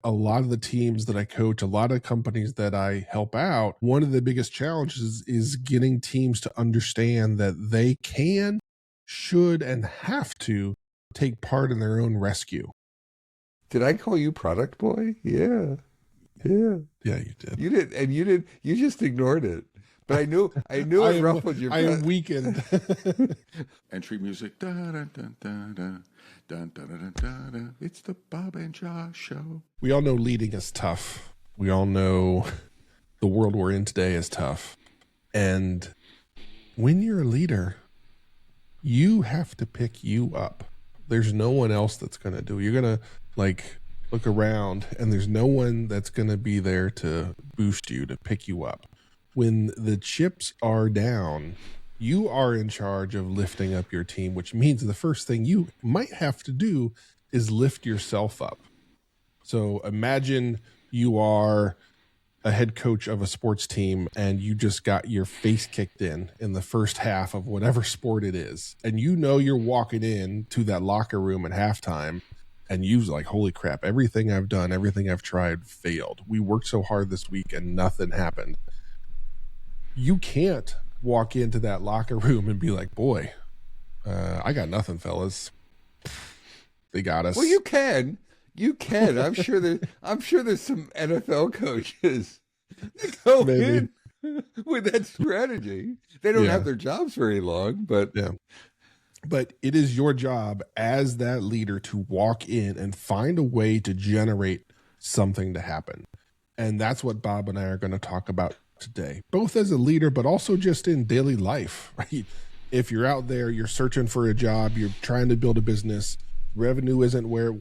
a lot of the teams that I coach, a lot of companies that I help out, one of the biggest challenges is getting teams to understand that they can, should, and have to take part in their own rescue. Did I call you product boy? Yeah. Yeah. Yeah, you did. You did, and you just ignored it. But I knew it ruffled your I am weakened. Entry music. Da, da, da, da, da. Da, da, da, da, da. It's the Bob and Josh Show. We all know leading is tough. We all know the world we're in today is tough. And when you're a leader, you have to pick you up. There's no one else that's going to do it. You're going to look around and there's no one that's going to be there to boost you, to pick you up. When the chips are down, you are in charge of lifting up your team, which means the first thing you might have to do is lift yourself up. So imagine you are a head coach of a sports team and you just got your face kicked in the first half of whatever sport it is. And you know you're walking in to that locker room at halftime and you're like, holy crap, everything I've done, everything I've tried failed. We worked so hard this week and nothing happened. You can't walk into that locker room and be like, boy, I got nothing, fellas. They got us. Well, you can. I'm sure there's some NFL coaches that go in with that strategy. They don't have their jobs very long, but But it is your job as that leader to walk in and find a way to generate something to happen. And that's what Bob and I are going to talk about today, both as a leader, but also just in daily life, right? If you're out there, you're searching for a job, you're trying to build a business, revenue isn't where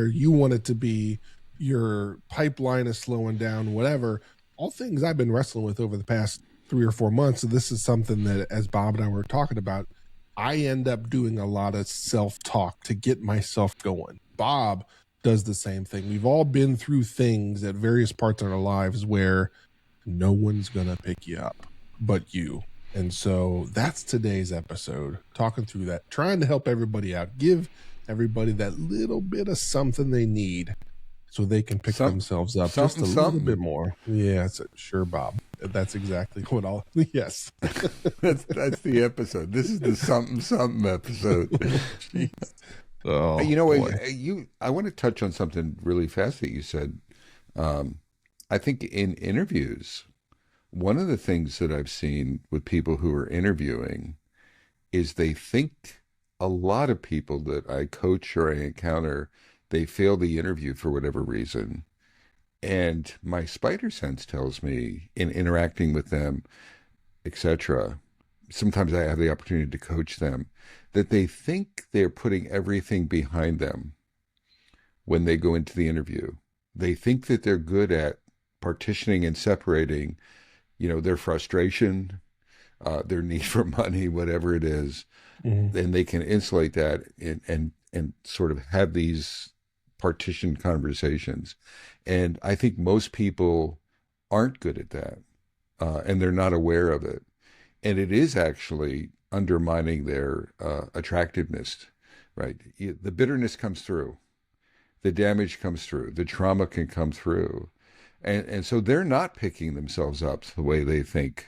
you want it to be, your pipeline is slowing down, whatever, all things I've been wrestling with over the past 3 or 4 months. So this is something that, as Bob and I were talking about, I end up doing a lot of self-talk to get myself going. Bob does the same thing. We've all been through things at various parts of our lives where no one's going to pick you up but you. And so that's today's episode, talking through that, trying to help everybody out, give everybody that little bit of something they need so they can pick themselves up just a little bit more. Yeah, sure, Bob. That's exactly what yes. that's the episode. This is the something episode. Oh, you know, I want to touch on something really fast that you said. I think in interviews, one of the things that I've seen with people who are interviewing is they think a lot of people that I coach or I encounter, they fail the interview for whatever reason. And my spider sense tells me in interacting with them, etc., sometimes I have the opportunity to coach them, that they think they're putting everything behind them when they go into the interview. They think that they're good at partitioning and separating, their frustration, their need for money, whatever it is, then they can insulate that and sort of have these partitioned conversations. And I think most people aren't good at that, and they're not aware of it. And it is actually undermining their attractiveness, right? The bitterness comes through, the damage comes through, the trauma can come through. And so they're not picking themselves up the way they think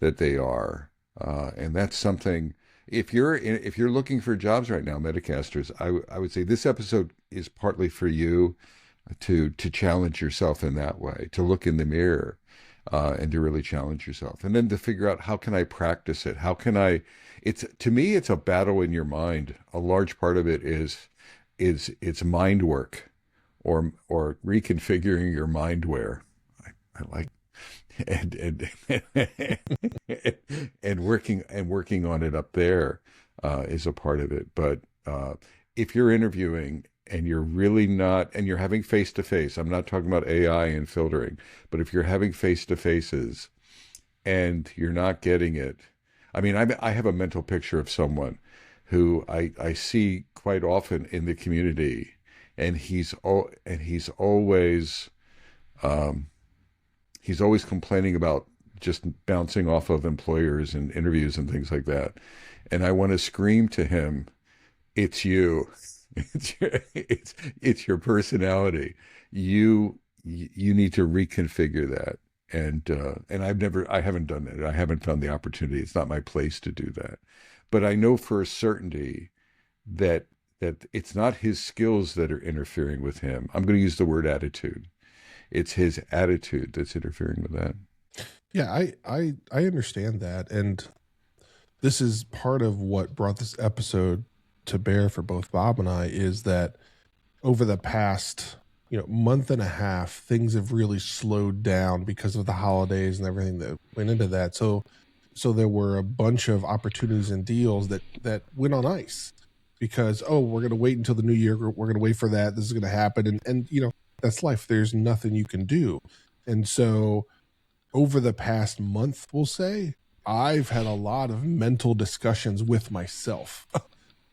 that they are. And that's something, if you're looking for jobs right now, Metacasters, I would say this episode is partly for you to challenge yourself in that way, to look in the mirror and to really challenge yourself. And then to figure out, how can I practice it? How can to me, it's a battle in your mind. A large part of it is it's mind work or reconfiguring your mindware. I like and working on it up there is a part of it. But if you're interviewing and you're really not, and you're having face-to-face, I'm not talking about AI and filtering, but if you're having face-to-faces and you're not getting it, I mean, I have a mental picture of someone who I see quite often in the community, and he's always complaining about just bouncing off of employers and interviews and things like that. And I want to scream to him, it's you. It's your personality. you need to reconfigure that. And I haven't done it. I haven't found the opportunity. It's not my place to do that. But I know for a certainty that it's not his skills that are interfering with him. I'm going to use the word attitude. It's his attitude that's interfering with that. Yeah, I understand that, and this is part of what brought this episode to bear for both Bob and I, is that over the past month and a half, things have really slowed down because of the holidays and everything that went into that. So there were a bunch of opportunities and deals that went on ice because, we're going to wait until the new year. We're going to wait for that. This is going to happen. And that's life. There's nothing you can do. And so over the past month, we'll say, I've had a lot of mental discussions with myself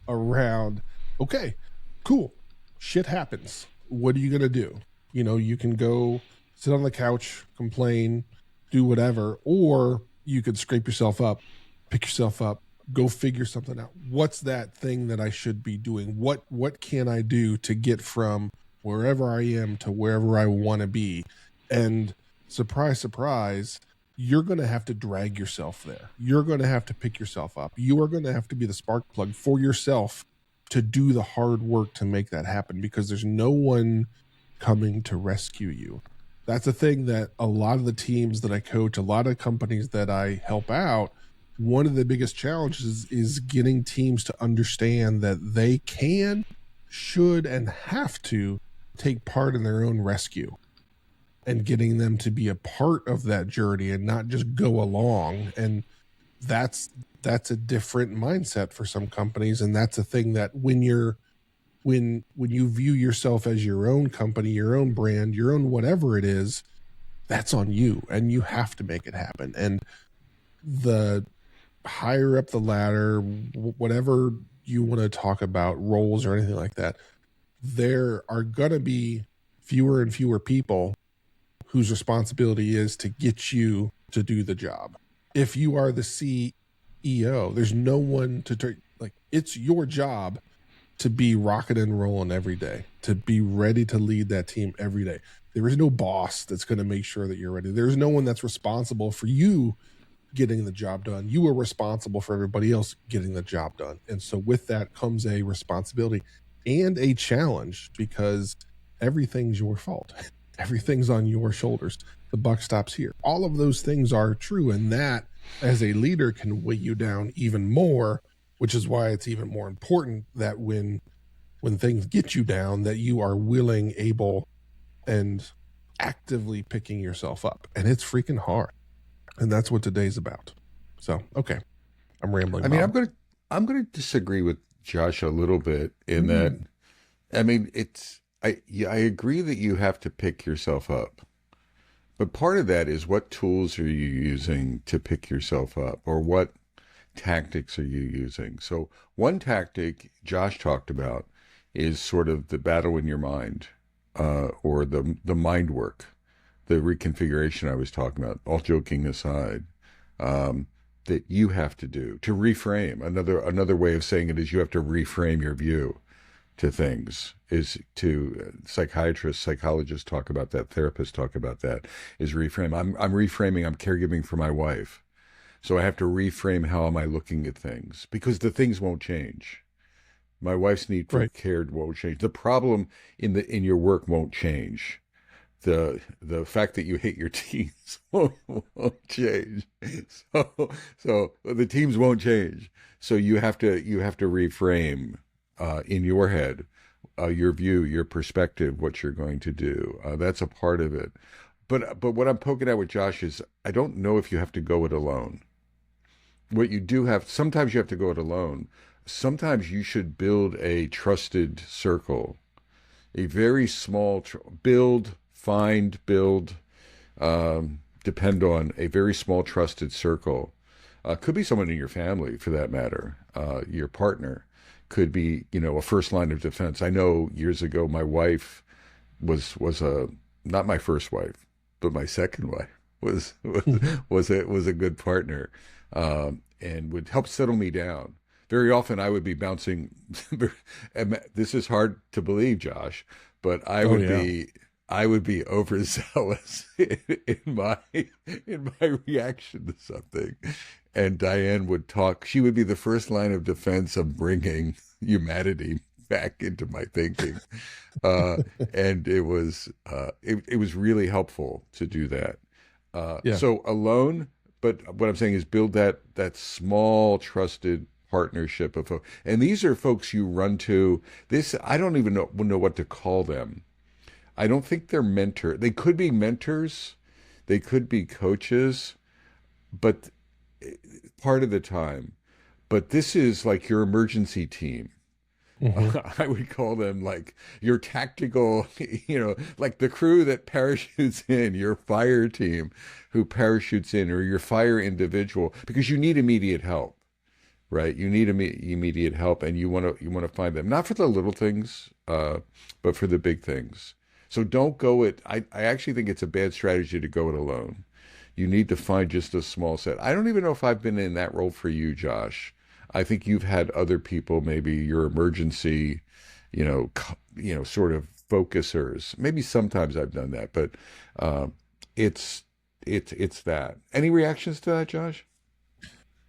around, okay, cool, shit happens. What are you going to do? You can go sit on the couch, complain, do whatever, or you could scrape yourself up, pick yourself up, go figure something out. What's that thing that I should be doing? What can I do to get from wherever I am to wherever I want to be? And surprise, surprise, you're going to have to drag yourself there. You're going to have to pick yourself up. You are going to have to be the spark plug for yourself to do the hard work to make that happen, because there's no one coming to rescue you. That's a thing that a lot of the teams that I coach, a lot of companies that I help out, one of the biggest challenges is getting teams to understand that they can, should, and have to take part in their own rescue, and getting them to be a part of that journey and not just go along. And that's a different mindset for some companies. And that's a thing that when you view yourself as your own company, your own brand, your own whatever it is, that's on you, and you have to make it happen. And the higher up the ladder, whatever you want to talk about, roles or anything like that, there are going to be fewer and fewer people whose responsibility is to get you to do the job. If you are the CEO, there's no one to it's your job to be rocking and rolling every day, to be ready to lead that team every day. There is no boss that's going to make sure that you're ready. There's no one that's responsible for you getting the job done. You are responsible for everybody else getting the job done. And so with that comes a responsibility and a challenge, because everything's your fault. Everything's on your shoulders. The buck stops here. All of those things are true, and that as a leader can weigh you down even more, which is why it's even more important that when things get you down, that you are willing, able, and actively picking yourself up. And it's freaking hard. And that's what today's about. So, okay. I'm rambling. I mean, I'm going to disagree with Josh a little bit in that, I mean, I agree that you have to pick yourself up. But part of that is, what tools are you using to pick yourself up, or what tactics are you using? So one tactic Josh talked about is sort of the battle in your mind, or the mind work, the reconfiguration I was talking about, all joking aside, that you have to do to reframe. Another way of saying it is you have to reframe your view to things, is to psychiatrists, psychologists talk about that, therapists talk about that, is reframe. I'm reframing, I'm caregiving for my wife. So I have to reframe, how am I looking at things? Because the things won't change. My wife's need for care won't change. The problem in your work won't change. The fact that you hate your teams won't change. So the teams won't change. So you have to reframe in your head, your view, your perspective, what you're going to do. That's a part of it. But what I'm poking at with Josh is, I don't know if you have to go it alone. What you do have, sometimes you have to go it alone. Sometimes you should build a trusted circle, a very small, depend on a very small trusted circle. Could be someone in your family, for that matter, your partner. Could be, a first line of defense. I know years ago, my wife was not my first wife, but my second wife was a good partner, and would help settle me down. Very often I would be bouncing. This is hard to believe, Josh, but I would be I would be overzealous in my reaction to something, and Diane would talk. She would be the first line of defense of bringing humanity back into my thinking, uh, and it was really helpful to do that. Yeah. So alone, but what I'm saying is build that small trusted partnership of folks, and these are folks you run to. This I don't even know what to call them. I don't think they're mentor. They could be mentors, they could be coaches, but part of the time. But this is like your emergency team. I would call them like your tactical, like the crew that parachutes in, your fire team who parachutes in, or your fire individual, because you need immediate help, right? You need immediate help, and you want to find them, not for the little things, but for the big things. So don't go it. I actually think it's a bad strategy to go it alone. You need to find just a small set. I don't even know if I've been in that role for you, Josh. I think you've had other people, maybe your emergency, sort of focusers. Maybe sometimes I've done that, but it's that. Any reactions to that, Josh?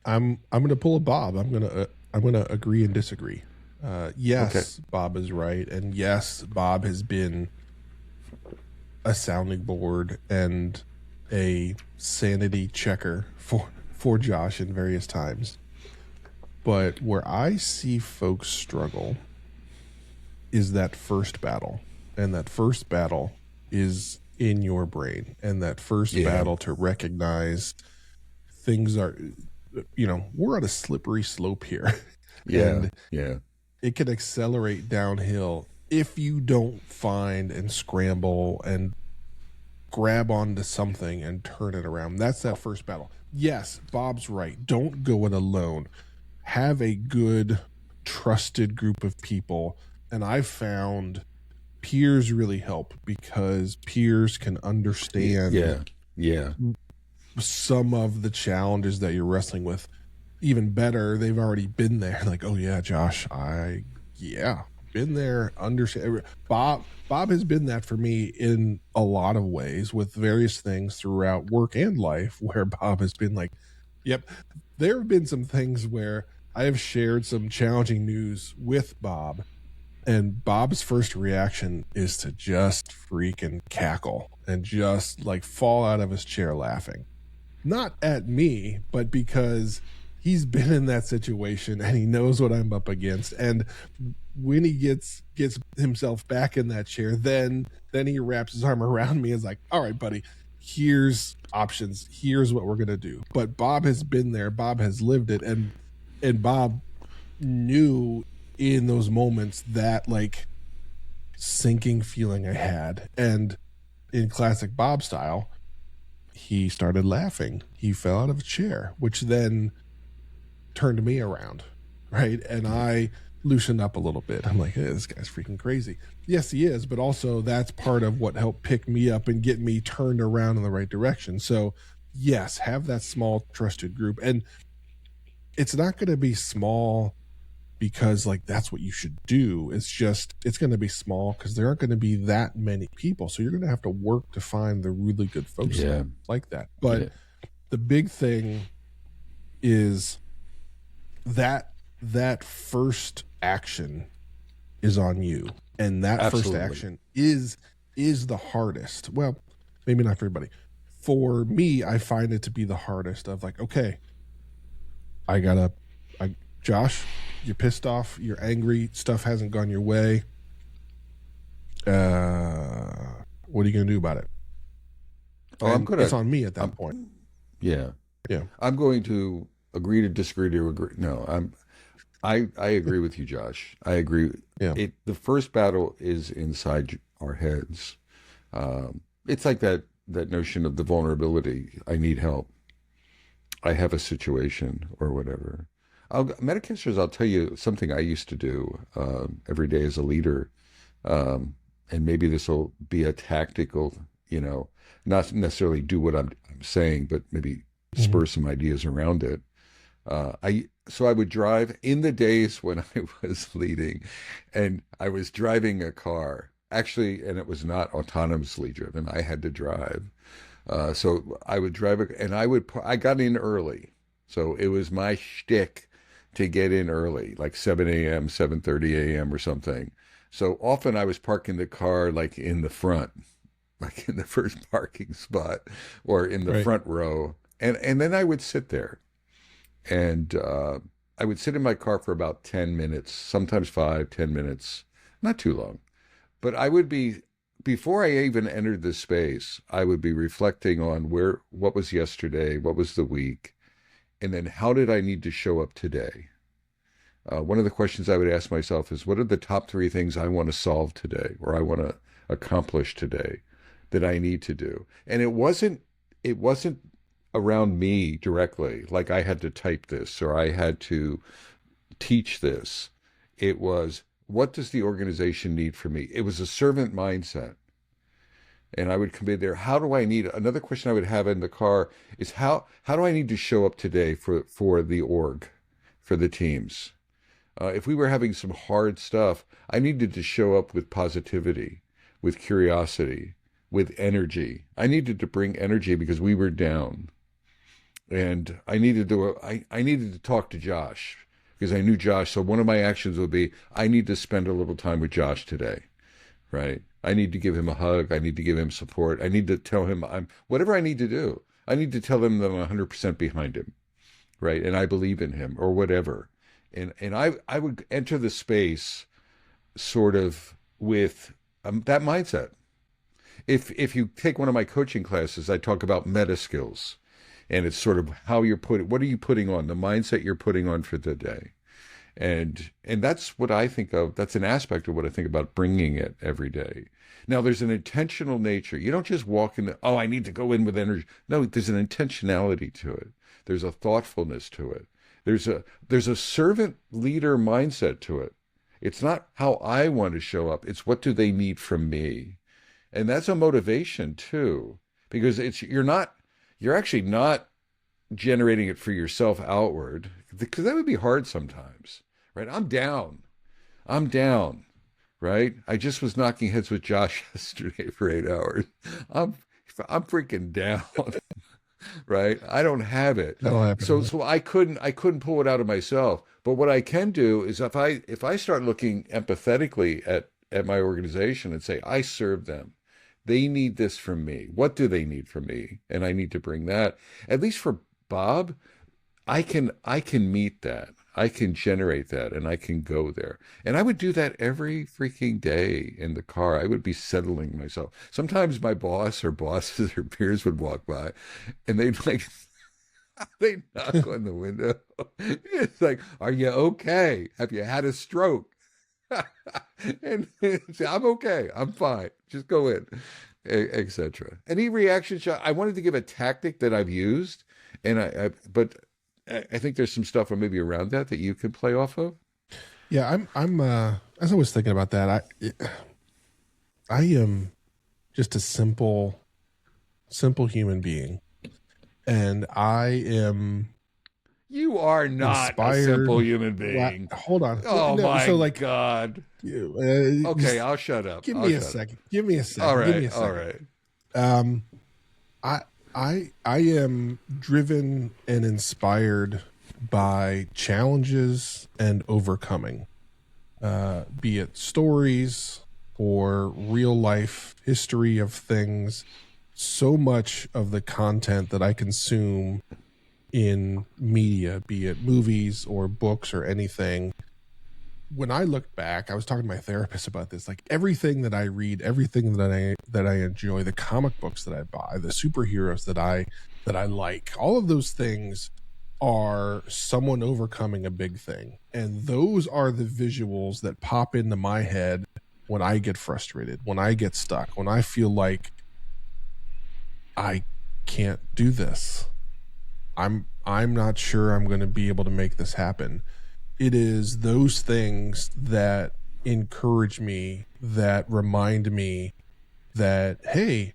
I'm going to pull a Bob. I'm gonna agree and disagree. Yes, Okay. Bob is right, and yes, Bob has been a sounding board and a sanity checker for Josh in various times. But where I see folks struggle is that first battle, and that first battle is in your brain, and that first Yeah. battle to recognize things are, we're on a slippery slope here. Yeah. And Yeah. it can accelerate downhill if you don't find and scramble and grab onto something and turn it around. That's that first battle. Yes, Bob's right. Don't go it alone. Have a good, trusted group of people. And I've found peers really help, because peers can understand Yeah. Yeah. some of the challenges that you're wrestling with. Even better, they've already been there. Like, oh yeah, Josh, been there. Understand. Bob has been that for me in a lot of ways with various things throughout work and life, where Bob has been like, yep. There have been some things where I have shared some challenging news with Bob, and Bob's first reaction is to just freaking cackle and just like fall out of his chair laughing. Not at me, but because he's been in that situation and he knows what I'm up against. And when he gets himself back in that chair, then he wraps his arm around me and is like, all right, buddy, here's options. Here's what we're going to do. But Bob has been there. Bob has lived it. And Bob knew in those moments that like sinking feeling I had. And in classic Bob style, he started laughing. He fell out of a chair, which then turned me around, right? And I loosened up a little bit. I'm like, hey, this guy's freaking crazy. Yes, he is, but also that's part of what helped pick me up and get me turned around in the right direction. So yes, have that small trusted group. And it's not going to be small because like that's what you should do. It's just it's going to be small because there aren't going to be that many people. So you're going to have to work to find the really good folks Yeah. like that. But Yeah. the big thing is that first action is on you, and that Absolutely. first action is the hardest. Well, maybe not for everybody. For me, I find it to be the hardest of like, okay, Josh, you're pissed off, you're angry, stuff hasn't gone your way. What are you gonna do about it? Oh, I'm And gonna. it's on me at that point. Yeah. Yeah. I'm going to agree to disagree to agree. No, I agree with you, Josh. I agree. Yeah. The first battle is inside our heads. It's like that notion of the vulnerability. I need help. I have a situation or whatever. Metacasters, I'll tell you something I used to do every day as a leader, and maybe this will be a tactical, not necessarily do what I'm saying, but maybe spur some ideas around it. So I would drive in the days when I was leading, and I was driving a car. actually, and it was not autonomously driven. I had to drive. So I would drive, and I got in early. So it was my shtick to get in early, like 7 a.m., 7:30 a.m. or something. So often I was parking the car like in the front, like in the first parking spot or in the Right. front row. And then I would sit there and I would sit in my car for about 10 minutes, sometimes 5, 10 minutes, not too long. But I would be, before I even entered the space, I would be reflecting on what was yesterday, what was the week, and then how did I need to show up today? One of the questions I would ask myself is, what are the top 3 things I want to solve today, or I want to accomplish today, that I need to do? And it wasn't around me directly, like I had to type this or I had to teach this. It was, what does the organization need from me? It was a servant mindset. And I would come in there. How do I need, another question I would have in the car is, how do I need to show up today for the org, for the teams? If we were having some hard stuff, I needed to show up with positivity, with curiosity, with energy. I needed to bring energy because we were down. And I needed to talk to Josh because I knew Josh. So one of my actions would be, I need to spend a little time with Josh today, right? I need to give him a hug. I need to give him support. I need to tell him whatever I need to do. I need to tell him that I'm 100% behind him, right? And I believe in him or whatever. And I would enter the space sort of with that mindset. If you take one of my coaching classes, I talk about meta skills, and it's sort of how you're what are you putting on, the mindset you're putting on for the day. And that's what I think of. That's an aspect of what I think about bringing it every day. Now, there's an intentional nature. You don't just walk in, I need to go in with energy. No, there's an intentionality to it. There's a thoughtfulness to it. There's a servant leader mindset to it. It's not how I want to show up. It's what do they need from me? And that's a motivation too, because you're actually not generating it for yourself outward, because that would be hard sometimes, right? I'm down, right? I just was knocking heads with Josh yesterday for 8 hours. I'm freaking down, right? I don't have it. That'll happen. So I couldn't pull it out of myself. But what I can do is if I start looking empathetically at my organization and say, I serve them. They need this from me. What do they need from me? And I need to bring that. At least for Bob, I can meet that. I can generate that, and I can go there. And I would do that every freaking day in the car. I would be settling myself. Sometimes my boss or bosses or peers would walk by, and they'd they'd knock on the window. It's like, are you okay? Have you had a stroke? And say, I'm okay. I'm fine. Just go in, etc. Any reaction shot? I wanted to give a tactic that I've used, and but I think there's some stuff maybe around that you could play off of. Yeah, I'm as I was thinking about that, I am just a simple human being, and I am. You are not a simple human being. Hold on. Oh my God. Okay, I'll shut up. Give me a second. Give me a second. All Give me a right. second. All right. I am driven and inspired by challenges and overcoming, be it stories or real life history of things. So much of the content that I consume in media, be it movies or books or anything, when I look back, I was talking to my therapist about this, like everything that I read, everything that I enjoy, the comic books that I buy, the superheroes that I like, all of those things are someone overcoming a big thing. And those are the visuals that pop into my head when I get frustrated, when I get stuck, when I feel like I can't do this. I'm not sure I'm going to be able to make this happen. It is those things that encourage me, that remind me that, hey,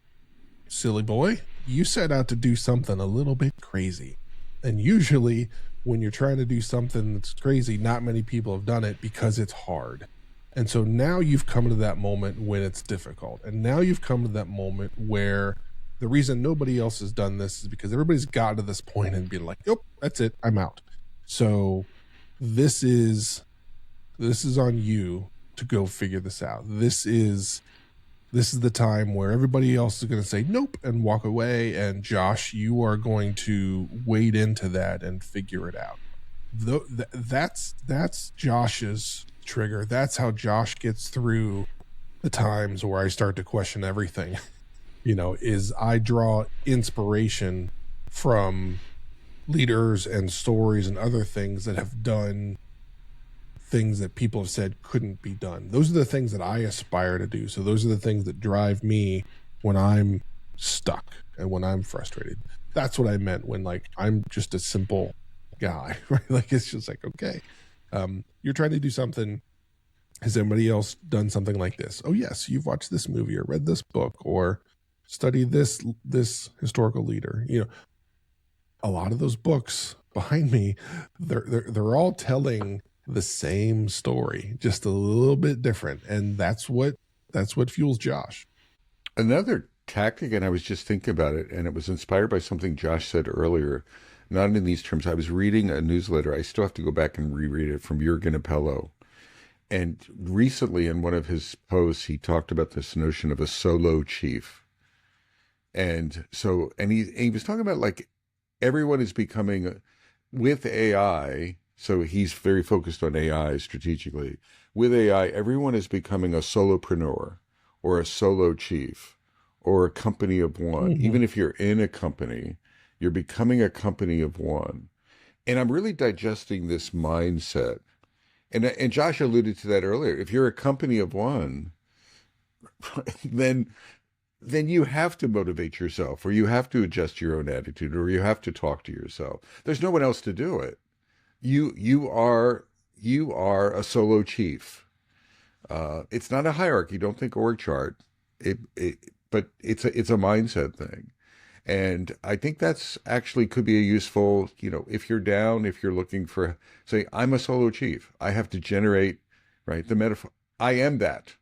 silly boy, you set out to do something a little bit crazy. And usually when you're trying to do something that's crazy, not many people have done it because it's hard. And so now you've come to that moment when it's difficult. And now you've come to that moment where the reason nobody else has done this is because everybody's gotten to this point and been like, "Yep, that's it. I'm out." So this is on you to go figure this out. This is the time where everybody else is going to say nope and walk away. And Josh, you are going to wade into that and figure it out. That's Josh's trigger. That's how Josh gets through the times where I start to question everything. Is I draw inspiration from leaders and stories and other things that have done things that people have said couldn't be done. Those are the things that I aspire to do. So those are the things that drive me when I'm stuck and when I'm frustrated. That's what I meant when I'm just a simple guy, right? It's just okay. You're trying to do something. Has anybody else done something like this? Oh yes, you've watched this movie or read this book or studied this historical leader. A lot of those books behind me, they're all telling the same story, just a little bit different, and that's what fuels Josh. Another tactic, and I was just thinking about it, and it was inspired by something Josh said earlier, not in these terms. I was reading a newsletter. I still have to go back and reread it, from Jürgen Apello. And recently in one of his posts, he talked about this notion of a solo chief. And he was talking about everyone is becoming, with AI, so he's very focused on AI strategically. With AI, everyone is becoming a solopreneur or a solo chief or a company of one. Mm-hmm. Even if you're in a company, you're becoming a company of one. And I'm really digesting this mindset. And Josh alluded to that earlier. If you're a company of one, then you have to motivate yourself, or you have to adjust your own attitude, or you have to talk to yourself. There's no one else to do it. You are a solo chief. It's not a hierarchy. Don't think org chart. But it's a mindset thing. And I think that's actually could be a useful, if you're down, if you're looking for, say, I'm a solo chief. I have to generate, right, the metaphor. I am that.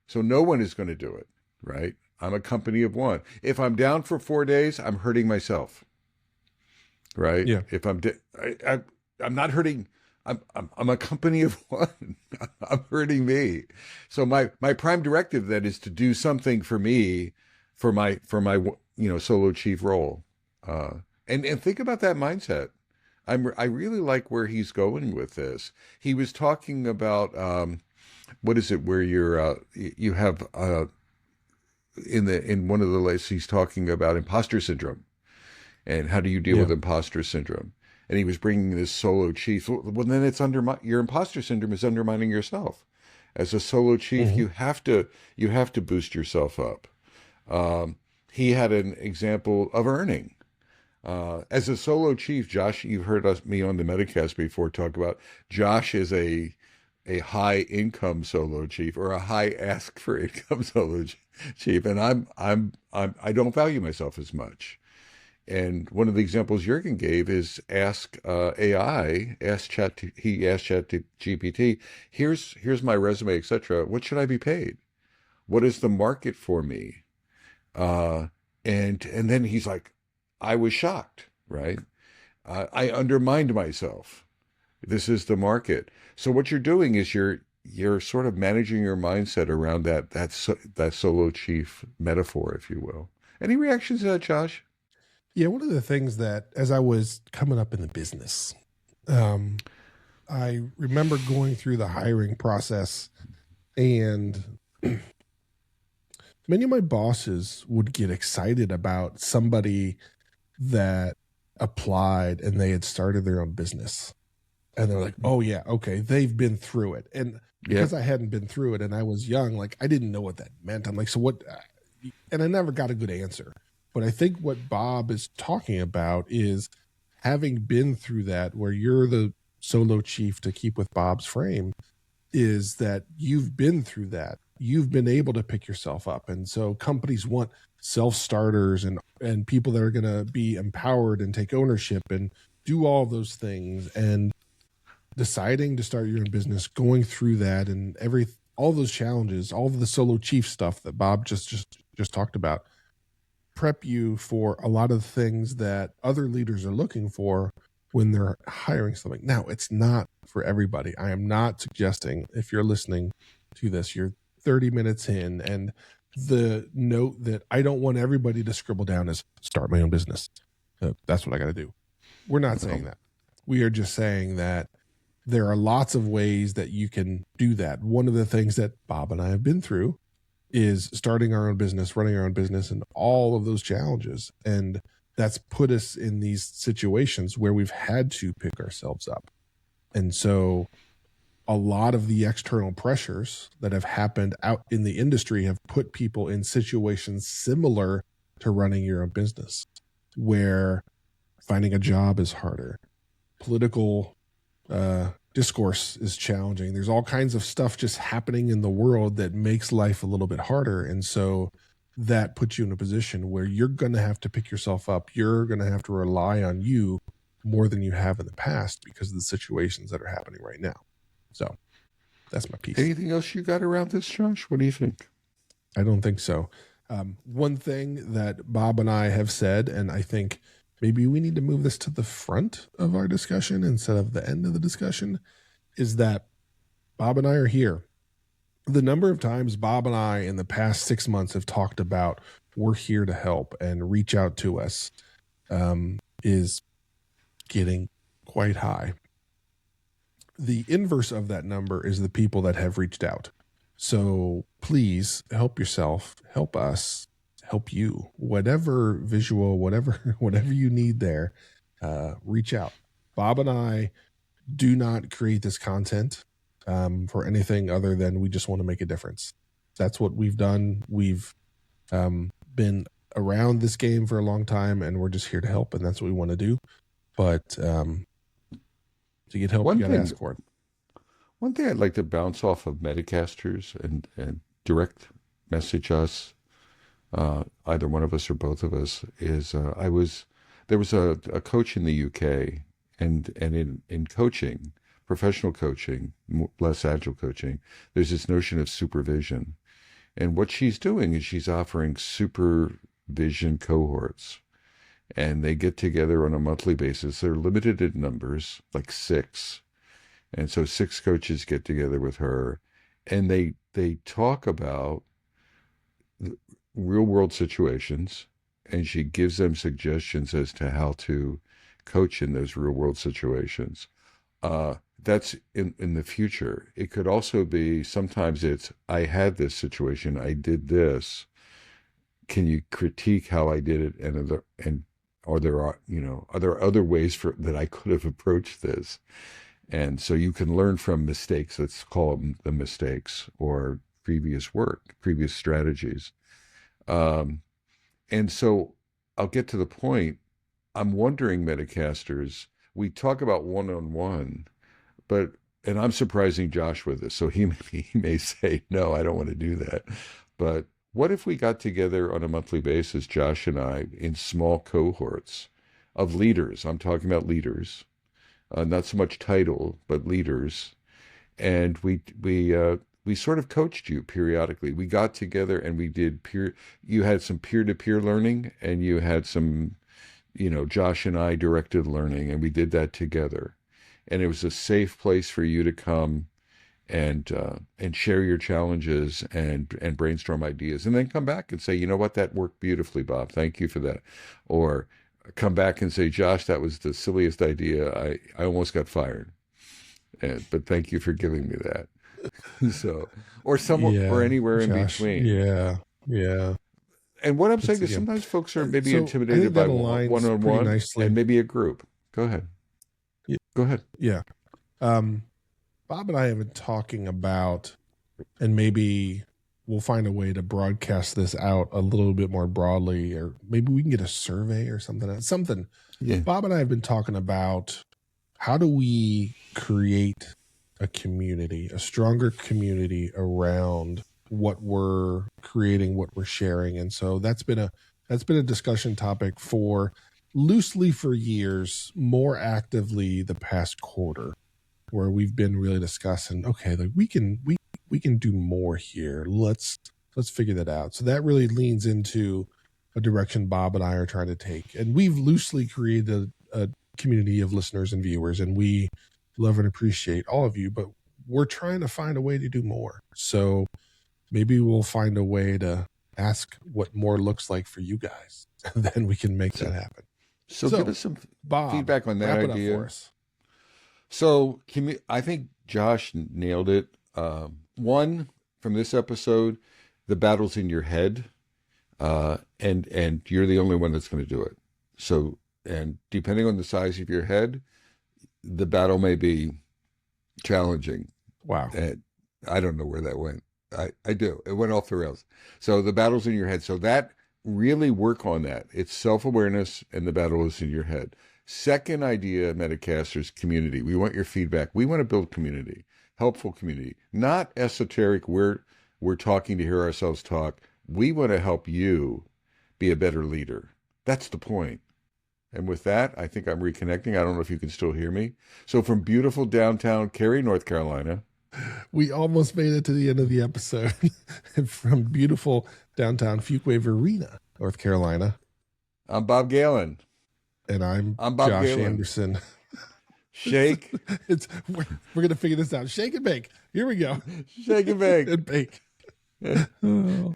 So no one is going to do it, right? I'm a company of one. If I'm down for 4 days, I'm hurting myself, right? Yeah. If I'm not hurting, I'm a company of one. I'm hurting me. So my prime directive then is to do something for me, for my solo chief role, and think about that mindset. I really like where he's going with this. He was talking about what is it where you have in one of the lists he's talking about imposter syndrome, and how do you deal with imposter syndrome? And he was bringing this solo chief. Well, then it's your imposter syndrome is undermining yourself. As a solo chief, mm-hmm. you have to boost yourself up. He had an example of earning. As a solo chief, Josh, you've heard me on the Metacast before talk about Josh is a high income solo chief, or a high ask for income solo chief, and I don't value myself as much. And one of the examples Jürgen gave is ask AI, he asked ChatGPT, here's my resume, etc. What should I be paid? What is the market for me? And then he's like, I was shocked, right? I undermined myself. This is the market. So what you're doing is you're sort of managing your mindset around that solo chief metaphor, if you will. Any reactions to that, Josh? Yeah, one of the things that, as I was coming up in the business, I remember going through the hiring process, and many of my bosses would get excited about somebody that applied and they had started their own business. And they're like, oh yeah, okay, they've been through it. And because I hadn't been through it and I was young, I didn't know what that meant. I'm like, so what? And I never got a good answer. But I think what Bob is talking about is having been through that, where you're the solo chief, to keep with Bob's frame, is that you've been through that. You've been able to pick yourself up. And so companies want self-starters and people that are going to be empowered and take ownership and do all those things. And deciding to start your own business, going through that, and all those challenges, all of the solo chief stuff that Bob just talked about, prep you for a lot of things that other leaders are looking for when they're hiring something. Now, it's not for everybody. I am not suggesting, if you're listening to this, you're 30 minutes in, and the note that I don't want everybody to scribble down is start my own business. That's what I got to do. We're not saying that. We are just saying that there are lots of ways that you can do that. One of the things that Bob and I have been through is starting our own business, running our own business, and all of those challenges. And that's put us in these situations where we've had to pick ourselves up. And so a lot of the external pressures that have happened out in the industry have put people in situations similar to running your own business, where finding a job is harder. Political discourse is challenging. There's all kinds of stuff just happening in the world that makes life a little bit harder. And so that puts you in a position where you're going to have to pick yourself up. You're going to have to rely on you more than you have in the past because of the situations that are happening right now. So that's my piece. Anything else you got around this, Josh? What do you think? I don't think so. One thing that Bob and I have said, and I think maybe we need to move this to the front of our discussion instead of the end of the discussion, is that Bob and I are here. The number of times Bob and I in the past 6 months have talked about we're here to help and reach out to us is getting quite high. The inverse of that number is the people that have reached out. So please help yourself, help us, help you, whatever visual, whatever you need there, reach out. Bob and I do not create this content for anything other than we just want to make a difference. That's what we've done. We've been around this game for a long time, and we're just here to help, and that's what we want to do. But to get help, you got to ask for it. One thing I'd like to bounce off of Metacasters and direct message us, either one of us or both of us, is there was a coach in the UK, and in coaching, professional coaching, less agile coaching, there's this notion of supervision. And what she's doing is she's offering supervision cohorts. And they get together on a monthly basis. They're limited in numbers, like 6. And so 6 coaches get together with her, and they talk about real world situations, and she gives them suggestions as to how to coach in those real world situations. That's in the future. It could also be, sometimes it's, I had this situation, I did this. Can you critique how I did it? And are there other ways that I could have approached this? And so you can learn from mistakes. Let's call them the mistakes, or previous work, previous strategies. And so I'll get to the point. I'm wondering, Metacasters, we talk about one-on-one, and I'm surprising Josh with this, so he may say, no, I don't want to do that. But what if we got together on a monthly basis, Josh and I, in small cohorts of leaders? I'm talking about leaders, not so much title, but leaders. And we sort of coached you periodically. We got together and we did you had some peer-to-peer learning, and you had some, Josh and I directed learning, and we did that together. And it was a safe place for you to come and share your challenges and brainstorm ideas, and then come back and say, you know what, that worked beautifully, Bob. Thank you for that. Or come back and say, Josh, that was the silliest idea. I almost got fired. But thank you for giving me that. So, or somewhere, or anywhere in between. Yeah. And what I'm saying is sometimes folks are maybe intimidated by one-on-one and maybe a group. Go ahead. Yeah. Go ahead. Yeah. Bob and I have been talking about, and maybe we'll find a way to broadcast this out a little bit more broadly, or maybe we can get a survey or something. Yeah. Bob and I have been talking about, how do we create a community, a stronger community around what we're creating, what we're sharing. And so that's been a discussion topic loosely for years, more actively the past quarter. where we've been really discussing, okay, like we can do more here. Let's figure that out. So that really leans into a direction Bob and I are trying to take. And we've loosely created a community of listeners and viewers, and we love and appreciate all of you, but we're trying to find a way to do more. So maybe we'll find a way to ask what more looks like for you guys, and then we can make that happen. So give us some Bob, feedback on that wrap it up idea. for us. So I think Josh nailed it. One, from this episode, the battle's in your head, and you're the only one that's going to do it. So, and depending on the size of your head, the battle may be challenging. Wow. And I don't know where that went. I do. It went off the rails. So the battle's in your head. So that really work on that. It's self-awareness, and the battle is in your head. Second idea, Metacasters, community. We want your feedback. We want to build community, helpful community, not esoteric. We're talking to hear ourselves talk. We want to help you be a better leader. That's the point. And with that, I think I'm reconnecting. I don't know if you can still hear me. So from beautiful downtown Cary, North Carolina. We almost made it to the end of the episode. From beautiful downtown Fuquay Arena, North Carolina. I'm Bob Galen. And I'm Bob Josh Galen. Anderson. Shake. We're going to figure this out. Shake and bake. Here we go. Shake and bake. And bake. Oh.